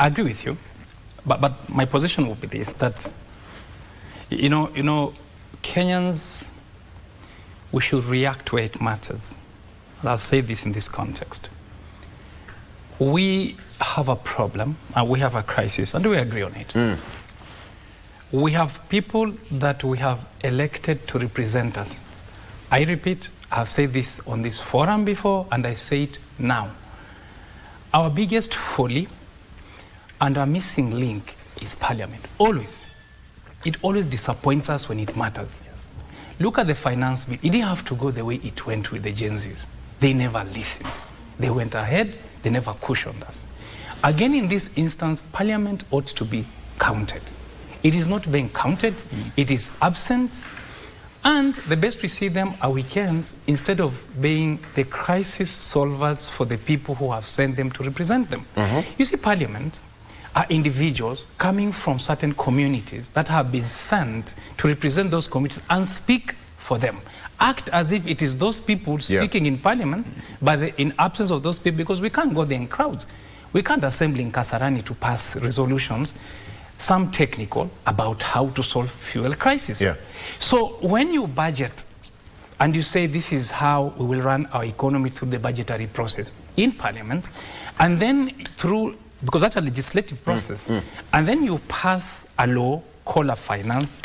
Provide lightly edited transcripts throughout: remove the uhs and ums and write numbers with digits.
I agree with you, but my position would be this, that, you know, Kenyans, we should react where it matters. And I'll say this in this context. We have a problem, and we have a crisis, and we agree on it. We have people that we have elected to represent us. I repeat, I've said this on this forum before, and I say it now. Our biggest folly and our missing link is Parliament. Always. It always disappoints us when it matters. Yes. Look at the finance bill. It didn't have to go the way it went with the Gen Zs. They never listened. They went ahead. They never cushioned us. Again, in this instance, Parliament ought to be counted. It is not being counted. It is absent. And the best we see them are weekends instead of being the crisis solvers for the people who have sent them to represent them. You see, Parliament are individuals coming from certain communities that have been sent to represent those communities and speak for them. Act as if it is those people speaking in Parliament, but in absence of those people, because we can't go there in crowds. We can't assemble in Kasarani to pass resolutions, some technical, about how to solve fuel crisis. So when you budget and you say this is how we will run our economy through the budgetary process in Parliament, and then through, because that's a legislative process, and then you pass a law called a finance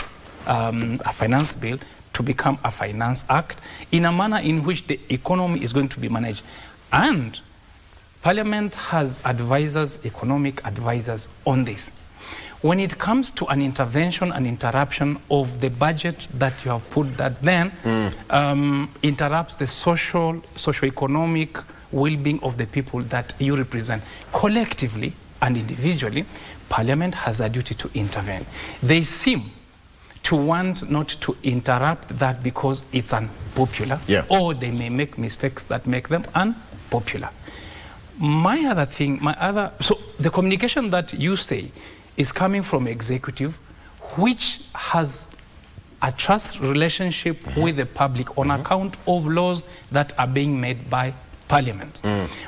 bill to become a finance act in a manner in which the economy is going to be managed. And Parliament has advisors, economic advisors on this. When it comes to an intervention and interruption of the budget that you have put that then interrupts the socio-economic well-being of the people that you represent, collectively and individually, Parliament has a duty to intervene. They seem to want not to interrupt that because it's unpopular, or they may make mistakes that make them unpopular. So the communication that you say is coming from executive, which has a trust relationship with the public on account of laws that are being made by Parliament.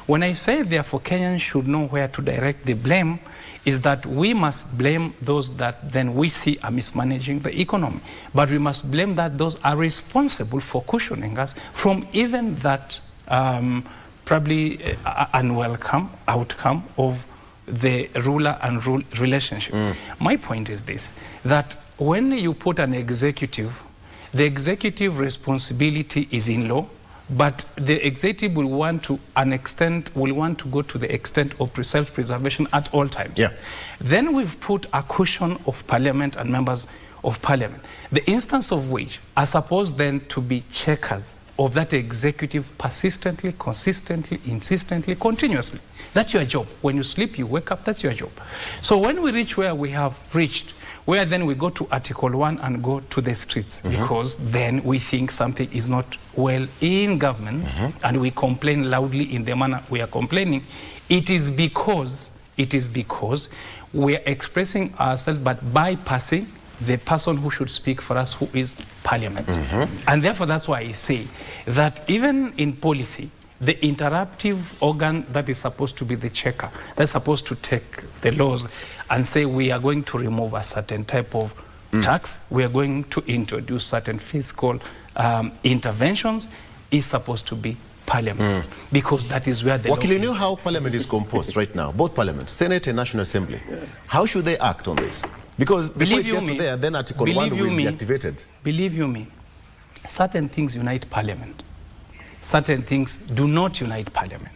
When I say, therefore, Kenyans should know where to direct the blame, is that we must blame those that then we see are mismanaging the economy. But we must blame that those are responsible for cushioning us from even that probably unwelcome outcome of the ruler and rule relationship. My point is this, that when you put an executive, the executive responsibility is in law, but the executive will want to go to the extent of self-preservation at all times. Then we've put a cushion of Parliament and members of Parliament, the instance of which are supposed then to be checkers of that executive persistently, consistently, insistently, continuously. That's your job. When you sleep, you wake up, that's your job. So when we reach where we have reached, where then we go to Article 1 and go to the streets, because then we think something is not well in government, and we complain loudly in the manner we are complaining, it is because we are expressing ourselves but bypassing the person who should speak for us, who is Parliament. And therefore, that's why I say that even in policy, the interruptive organ that is supposed to be the checker, that's supposed to take the laws and say we are going to remove a certain type of tax, we are going to introduce certain fiscal interventions, is supposed to be Parliament, because that is where the law is. You know how Parliament is composed right now, both Parliaments, Senate and National Assembly. How should they act on this? Because before it gets to there, then Article 1 will be activated. Believe you me, certain things unite Parliament. Certain things do not unite Parliament.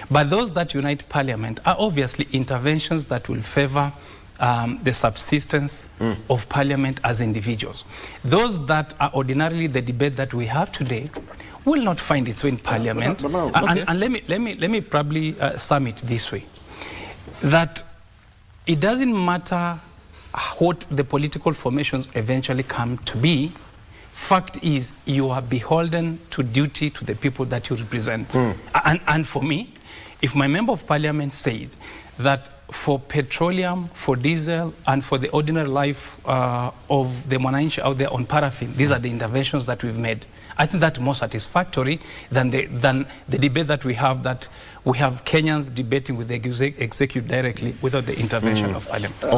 But those that unite Parliament are obviously interventions that will favor the subsistence of Parliament as individuals. Those that are ordinarily the debate that we have today will not find its way in Parliament. And let me probably sum it this way, that it doesn't matter what the political formations eventually come to be. Fact is, you are beholden to duty to the people that you represent. And for me, if my member of Parliament says that for petroleum, for diesel, and for the ordinary life of the mwananchi out there on paraffin, these are the interventions that we've made. I think that's more satisfactory than the debate that we have Kenyans debating with the executive directly without the intervention of Parliament.